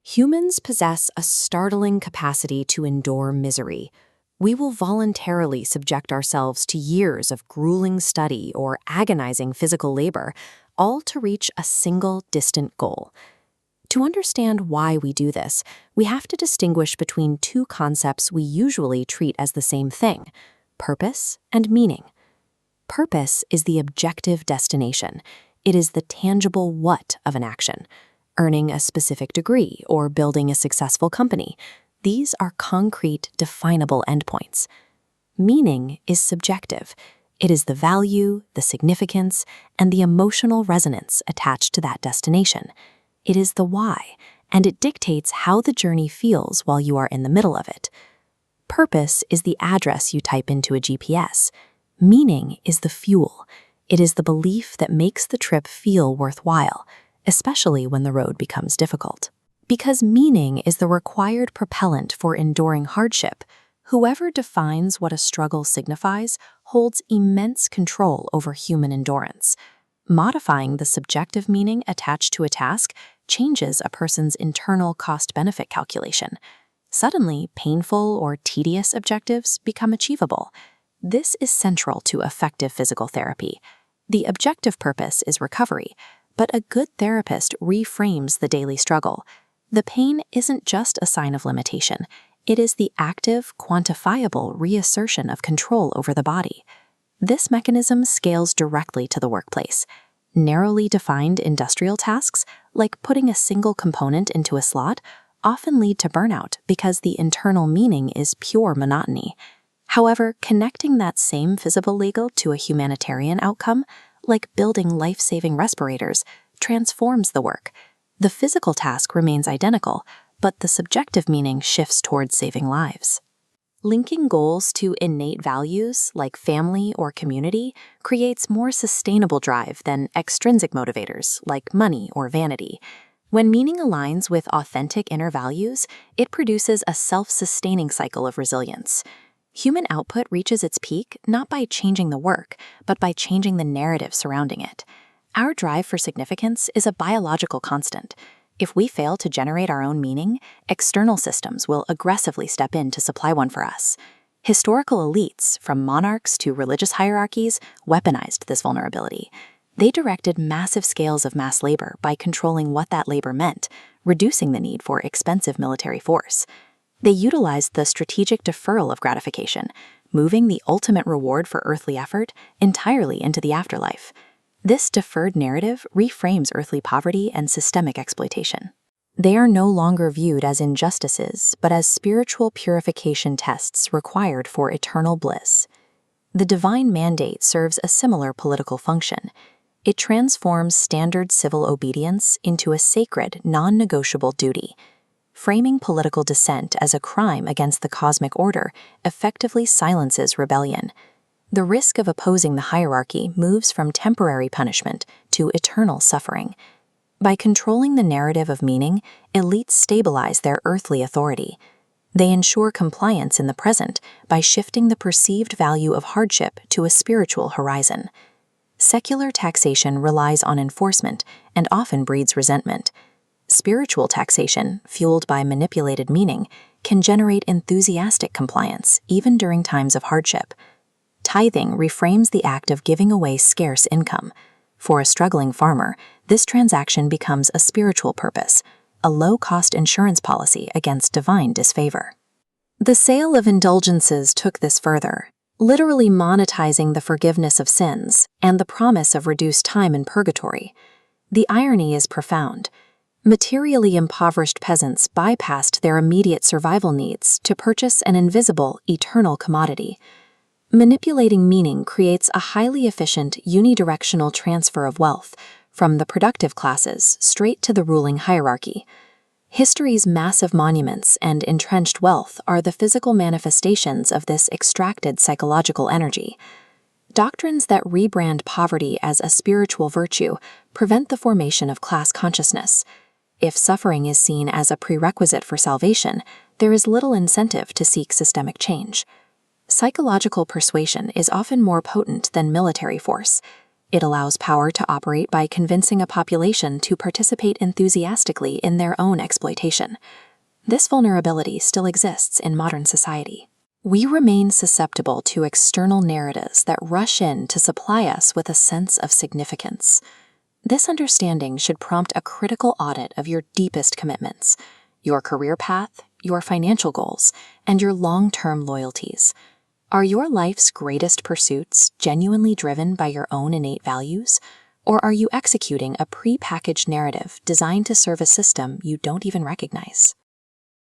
Humans possess a startling capacity to endure misery. We will voluntarily subject ourselves to years of grueling study or agonizing physical labor, all to reach a single distant goal. To understand why we do this, we have to distinguish between two concepts we usually treat as the same thing: purpose and meaning. Purpose is the objective destination. It is the tangible what of an action. Earning a specific degree or building a successful company. These are concrete, definable endpoints. Meaning is subjective. It is the value, the significance, and the emotional resonance attached to that destination. It is the why, and it dictates how the journey feels while you are in the middle of it. Purpose is the address you type into a GPS. Meaning is the fuel. It is the belief that makes the trip feel worthwhile, especially when the road becomes difficult. Because meaning is the required propellant for enduring hardship, whoever defines what a struggle signifies holds immense control over human endurance. Modifying the subjective meaning attached to a task changes a person's internal cost-benefit calculation. Suddenly, painful or tedious objectives become achievable. This is central to effective physical therapy. The objective purpose is recovery, but a good therapist reframes the daily struggle. The pain isn't just a sign of limitation. It is the active, quantifiable reassertion of control over the body. This mechanism scales directly to the workplace. Narrowly defined industrial tasks, like putting a single component into a slot, often lead to burnout because the internal meaning is pure monotony. However, connecting that same physical label to a humanitarian outcome, like building life-saving respirators, transforms the work. The physical task remains identical, but the subjective meaning shifts towards saving lives. Linking goals to innate values, like family or community, creates more sustainable drive than extrinsic motivators, like money or vanity. When meaning aligns with authentic inner values, it produces a self-sustaining cycle of resilience. Human output reaches its peak not by changing the work, but by changing the narrative surrounding it. Our drive for significance is a biological constant. If we fail to generate our own meaning, external systems will aggressively step in to supply one for us. Historical elites, from monarchs to religious hierarchies, weaponized this vulnerability. They directed massive scales of mass labor by controlling what that labor meant, reducing the need for expensive military force. They utilized the strategic deferral of gratification, moving the ultimate reward for earthly effort entirely into the afterlife. This deferred narrative reframes earthly poverty and systemic exploitation. They are no longer viewed as injustices, but as spiritual purification tests required for eternal bliss. The divine mandate serves a similar political function. It transforms standard civil obedience into a sacred, non-negotiable duty. Framing political dissent as a crime against the cosmic order effectively silences rebellion. The risk of opposing the hierarchy moves from temporary punishment to eternal suffering. By controlling the narrative of meaning, elites stabilize their earthly authority. They ensure compliance in the present by shifting the perceived value of hardship to a spiritual horizon. Secular taxation relies on enforcement and often breeds resentment. Spiritual taxation, fueled by manipulated meaning, can generate enthusiastic compliance even during times of hardship. Tithing reframes the act of giving away scarce income. For a struggling farmer, this transaction becomes a spiritual purpose, a low-cost insurance policy against divine disfavor. The sale of indulgences took this further, literally monetizing the forgiveness of sins and the promise of reduced time in purgatory. The irony is profound. Materially impoverished peasants bypassed their immediate survival needs to purchase an invisible, eternal commodity. Manipulating meaning creates a highly efficient, unidirectional transfer of wealth from the productive classes straight to the ruling hierarchy. History's massive monuments and entrenched wealth are the physical manifestations of this extracted psychological energy. Doctrines that rebrand poverty as a spiritual virtue prevent the formation of class consciousness. If suffering is seen as a prerequisite for salvation, there is little incentive to seek systemic change. Psychological persuasion is often more potent than military force. It allows power to operate by convincing a population to participate enthusiastically in their own exploitation. This vulnerability still exists in modern society. We remain susceptible to external narratives that rush in to supply us with a sense of significance. This understanding should prompt a critical audit of your deepest commitments, your career path, your financial goals, and your long-term loyalties. Are your life's greatest pursuits genuinely driven by your own innate values, or are you executing a pre-packaged narrative designed to serve a system you don't even recognize?